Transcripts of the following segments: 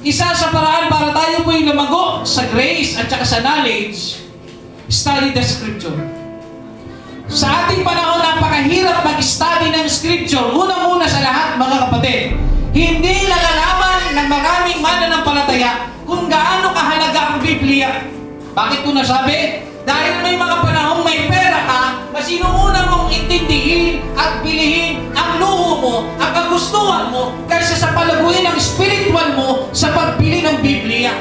Isa sa paraan para tayo po'y lumago sa grace at saka sa knowledge, study the Scripture. Sa ating panahon, napakahirap mag-study ng Scripture. Unang-una sa lahat, mga kapatid, hindi nalalaman ng maraming mananampalataya kung gaano kahalaga ang Biblia. Bakit ko nasabi? Dahil may mga panahong may pera ka, mas inuuna mong intindihin at bilihin ang luho mo, ang kagustuhan mo, kaysa sa palaguin ng spiritual mo sa pagbili ng Biblia.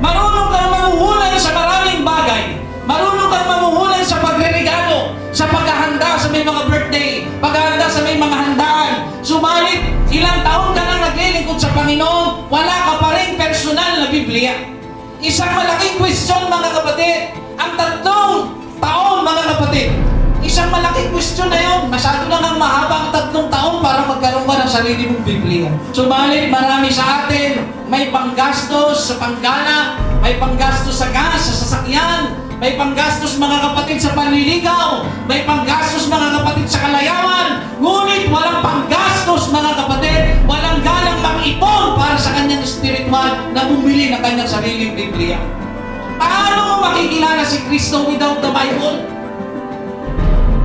Marunong kang mamuhunan sa maraming bagay. Marunong kang mamuhunan sa pagre-regalo, sa paghahanda sa may mga birthday, paghahanda sa may mga handaan. Subalit, ilang taon ka nang naglilingkod sa Panginoon, wala ka pa rin personal na Biblia. Isang malaking question, mga kapatid. Ang 3 taon, mga kapatid. Isang malaking question na yun. Masyado lang ang mahaba ang 3 taon para magkaroon ka ng sarili mong Biblia. Subalit, marami sa atin, may panggastos sa panggana, may panggastos sa gas, sa sasakyan, may panggastos, mga kapatid, sa panliligaw, may panggastos, mga kapatid, sa kalayawan. Ngunit walang panggastos, mga kapatid, walang galang mag-ipon para sa kanyang spiritual na bumili ng kanyang sariling Biblia. Paano mo makikilala si Kristo without the Bible?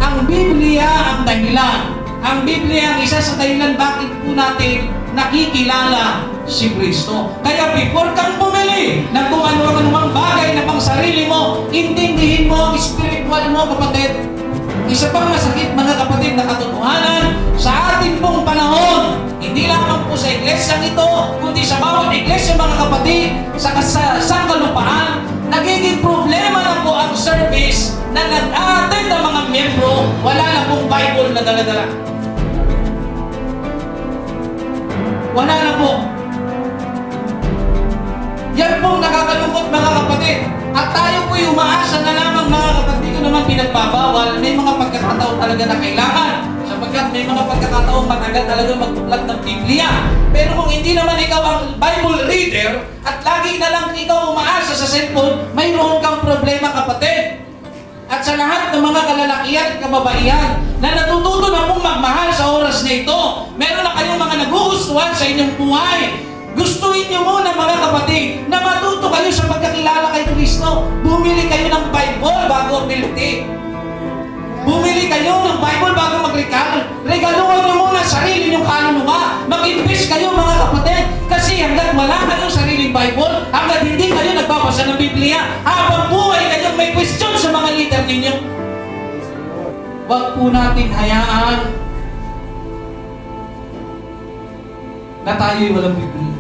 Ang Biblia ang dahilan. Ang Biblia ang isa sa dahilan bakit po natin nakikilala si Kristo. Kaya before kang bumili ng kung ano-anumang bagay na pang sarili mo, intindihin mo ang spiritual mo, kapatid. Isa pang masakit, mga kapatid, na katotohanan sa ating pong panahon, hindi lamang po sa iglesyang ito, kundi sa bawat iglesia, mga kapatid, sa sangkalupaan, nagiging problema na po ang service na nag-attend ang mga miyembro, wala na pong Bible na dala-dala. Wala na po. Yan pong nakakalungkot, mga kapatid. At tayo po'y umaasa na lamang, mga kapatid, ko naman pinagbabawal. May mga pagkakataon talaga na kailangan. Sapagkat may mga pagkakataon matagal talaga magbuklad ng Biblia. Pero kung hindi naman ikaw ang Bible reader at lagi na lang ikaw umaasa sa cellphone, mayroon kang problema, kapatid. At sa lahat ng mga kalalakihan at kababaihan na natututo na pong magmahal sa oras na ito, meron na kayong mga nagugustuhan sa inyong buhay. Gustuin niyo muna, mga kapatid, na matuto kayo sa pagkakilala kay Kristo. Bumili kayo ng Bible bago milk tea. Bumili kayo ng Bible bago mag-regalo. Regaluhan niyo muna sarili niyong kaluluwa. Mag-invest kayo, mga kapatid, kasi hanggat wala kayong sariling Bible, hanggat hindi kayo nagbabasa ng Biblia, habang buhay kayong may question sa mga leader ninyo. Huwag po natin hayaan na tayo'y walang Biblia.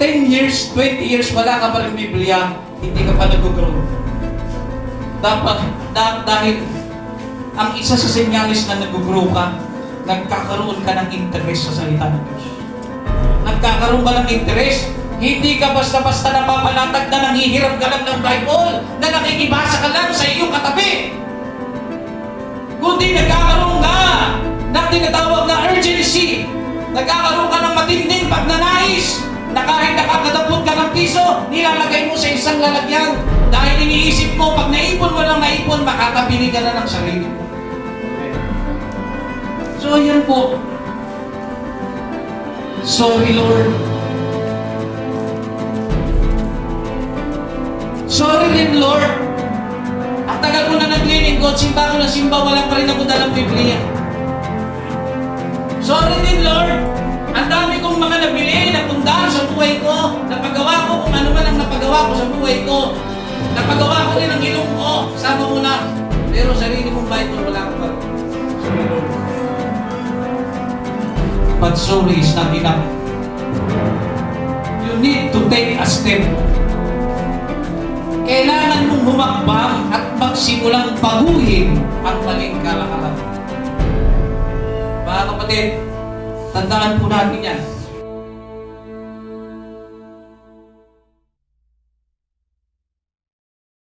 10 years, 20 years, wala ka pa rin Biblia, hindi ka pa nag-grow. Dahil ang isa sa senyalis na nag-grow ka, nagkakaroon ka ng interest sa salita ng Diyos. Nagkakaroon ka ng interest. Hindi ka basta-basta napapanatag na nanghihiram ka lang ng Bible, na nakikibasa ka lang sa iyong katabi. Kundi nagkakaroon ka ng tinatawag na urgency. Nagkakaroon ka ng matinding pagnanais na kahit nakakadapot ka ng piso, nilalagay mo sa isang lalagyan dahil iniisip mo, pag naipon mo lang naipon, makakabili ka na ng sarili mo. So, yun po. Sorry, Lord. Sorry din, Lord. Ang tagal ko na naglilingkod, simba ko na simba, wala pa rin ako dalang Biblia. Sorry din, Lord. Ang dami kong mga nabili, napundaan sa buhay ko, napagawa ko kung ano man ang napagawa ko sa buhay ko. Napagawa ko rin ang ilong ko, sama mo na. Pero sarili mong Bible, wala ko pa. Sorry, Lord. But sorry is not enough. You need to take a step. Kailangan mong humakbang at magsimulang baguhin ang maling kalakalan. Mga kapatid, tandaan po natin yan.